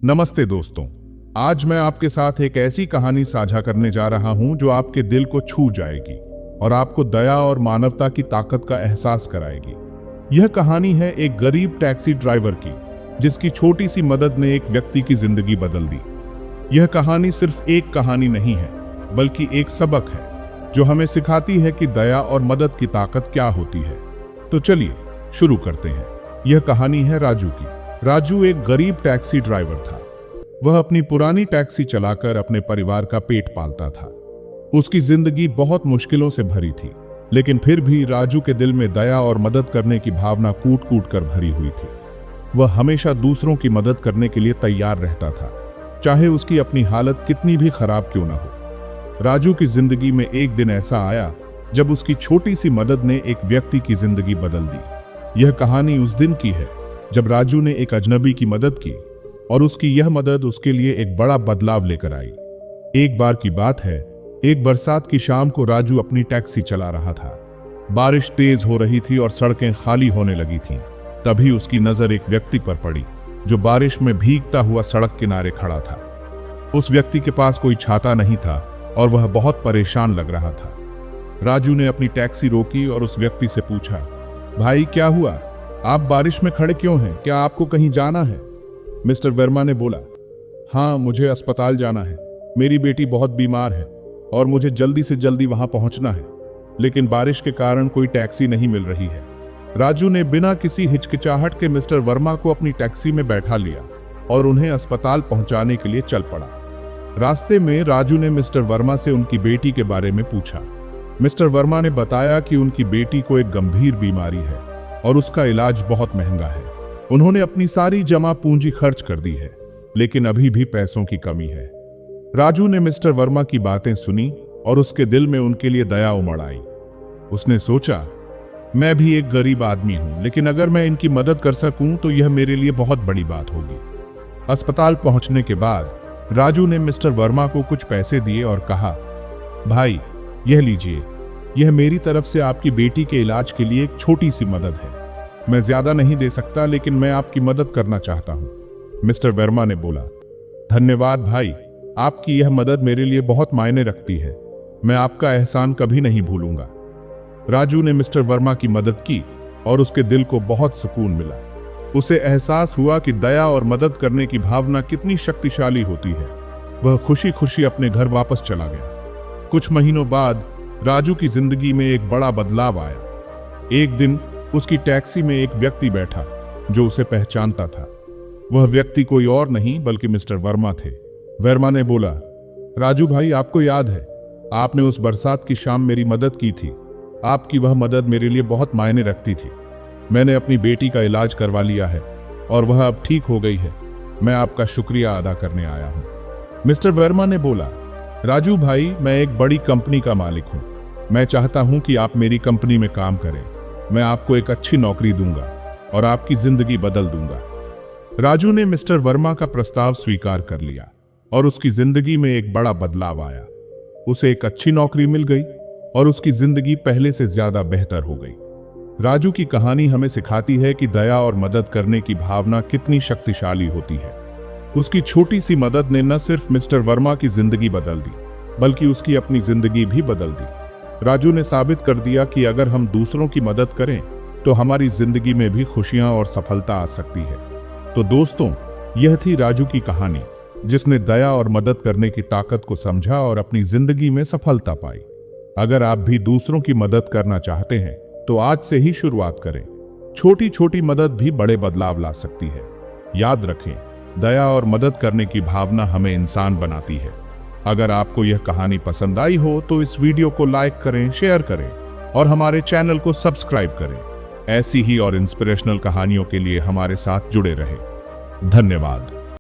नमस्ते दोस्तों। आज मैं आपके साथ एक ऐसी कहानी साझा करने जा रहा हूं जो आपके दिल को छू जाएगी और आपको दया और मानवता की ताकत का एहसास कराएगी। यह कहानी है एक गरीब टैक्सी ड्राइवर की, जिसकी छोटी सी मदद ने एक व्यक्ति की जिंदगी बदल दी। यह कहानी सिर्फ एक कहानी नहीं है, बल्कि एक सबक है जो हमें सिखाती है कि दया और मदद की ताकत क्या होती है। तो चलिए शुरू करते हैं। यह कहानी है राजू की। राजू एक गरीब टैक्सी ड्राइवर था। वह अपनी पुरानी टैक्सी चलाकर अपने परिवार का पेट पालता था। उसकी जिंदगी बहुत मुश्किलों से भरी थी, लेकिन फिर भी राजू के दिल में दया और मदद करने की भावना कूट कूट कर भरी हुई थी। वह हमेशा दूसरों की मदद करने के लिए तैयार रहता था, चाहे उसकी अपनी हालत कितनी भी खराब क्यों न हो। राजू की जिंदगी में एक दिन ऐसा आया जब उसकी छोटी सी मदद ने एक व्यक्ति की जिंदगी बदल दी। यह कहानी उस दिन की है जब राजू ने एक अजनबी की मदद की और उसकी यह मदद उसके लिए एक बड़ा बदलाव लेकर आई। एक बार की बात है, एक बरसात की शाम को राजू अपनी टैक्सी चला रहा था। बारिश तेज हो रही थी और सड़कें खाली होने लगी थीं। तभी उसकी नजर एक व्यक्ति पर पड़ी जो बारिश में भीगता हुआ सड़क किनारे खड़ा था। उस व्यक्ति के पास कोई छाता नहीं था और वह बहुत परेशान लग रहा था। राजू ने अपनी टैक्सी रोकी और उस व्यक्ति से पूछा, भाई क्या हुआ? आप बारिश में खड़े क्यों हैं? क्या आपको कहीं जाना है? मिस्टर वर्मा ने बोला, हाँ, मुझे अस्पताल जाना है। मेरी बेटी बहुत बीमार है और मुझे जल्दी से जल्दी वहां पहुंचना है, लेकिन बारिश के कारण कोई टैक्सी नहीं मिल रही है। राजू ने बिना किसी हिचकिचाहट के मिस्टर वर्मा को अपनी टैक्सी में बैठा लिया और उन्हें अस्पताल पहुंचाने के लिए चल पड़ा। रास्ते में राजू ने मिस्टर वर्मा से उनकी बेटी के बारे में पूछा। मिस्टर वर्मा ने बताया कि उनकी बेटी को एक गंभीर बीमारी है और उसका इलाज बहुत महंगा है। उन्होंने अपनी सारी जमा पूंजी खर्च कर दी है, लेकिन अभी भी पैसों की कमी है। राजू ने मिस्टर वर्मा की बातें सुनी और उसके दिल में उनके लिए दया उमड़ आई। उसने सोचा, मैं भी एक गरीब आदमी हूं, लेकिन अगर मैं इनकी मदद कर सकूं तो यह मेरे लिए बहुत बड़ी बात होगी। अस्पताल पहुंचने के बाद राजू ने मिस्टर वर्मा को कुछ पैसे दिए और कहा, भाई यह लीजिए, यह मेरी तरफ से आपकी बेटी के इलाज के लिए एक छोटी सी मदद है। मैं ज्यादा नहीं दे सकता, लेकिन मैं आपकी मदद करना चाहता हूं। मिस्टर वर्मा ने बोला, धन्यवाद भाई, आपकी यह मदद मेरे लिए बहुत मायने रखती है। मैं आपका एहसान कभी नहीं भूलूंगा। राजू ने मिस्टर वर्मा की मदद की और उसके दिल को बहुत सुकून मिला। उसे एहसास हुआ कि दया और मदद करने की भावना कितनी शक्तिशाली होती है। वह खुशी खुशी अपने घर वापस चला गया। कुछ महीनों बाद राजू की जिंदगी में एक बड़ा बदलाव आया। एक दिन उसकी टैक्सी में एक व्यक्ति बैठा जो उसे पहचानता था। वह व्यक्ति कोई और नहीं बल्कि मिस्टर वर्मा थे। वर्मा ने बोला, राजू भाई, आपको याद है, आपने उस बरसात की शाम मेरी मदद की थी। आपकी वह मदद मेरे लिए बहुत मायने रखती थी। मैंने अपनी बेटी का इलाज करवा लिया है और वह अब ठीक हो गई है। मैं आपका शुक्रिया अदा करने आया हूं। मिस्टर वर्मा ने बोला, राजू भाई, मैं एक बड़ी कंपनी का मालिक हूं। मैं चाहता हूं कि आप मेरी कंपनी में काम करें। मैं आपको एक अच्छी नौकरी दूंगा और आपकी जिंदगी बदल दूंगा। राजू ने मिस्टर वर्मा का प्रस्ताव स्वीकार कर लिया और उसकी जिंदगी में एक बड़ा बदलाव आया। उसे एक अच्छी नौकरी मिल गई और उसकी जिंदगी पहले से ज्यादा बेहतर हो गई। राजू की कहानी हमें सिखाती है कि दया और मदद करने की भावना कितनी शक्तिशाली होती है। उसकी छोटी सी मदद ने न सिर्फ मिस्टर वर्मा की जिंदगी बदल दी, बल्कि उसकी अपनी जिंदगी भी बदल दी। राजू ने साबित कर दिया कि अगर हम दूसरों की मदद करें तो हमारी जिंदगी में भी खुशियां और सफलता आ सकती है। तो दोस्तों, यह थी राजू की कहानी, जिसने दया और मदद करने की ताकत को समझा और अपनी जिंदगी में सफलता पाई। अगर आप भी दूसरों की मदद करना चाहते हैं तो आज से ही शुरुआत करें। छोटी छोटी मदद भी बड़े बदलाव ला सकती है। याद रखें, दया और मदद करने की भावना हमें इंसान बनाती है। अगर आपको यह कहानी पसंद आई हो तो इस वीडियो को लाइक करें, शेयर करें और हमारे चैनल को सब्सक्राइब करें। ऐसी ही और इंस्पिरेशनल कहानियों के लिए हमारे साथ जुड़े रहें। धन्यवाद।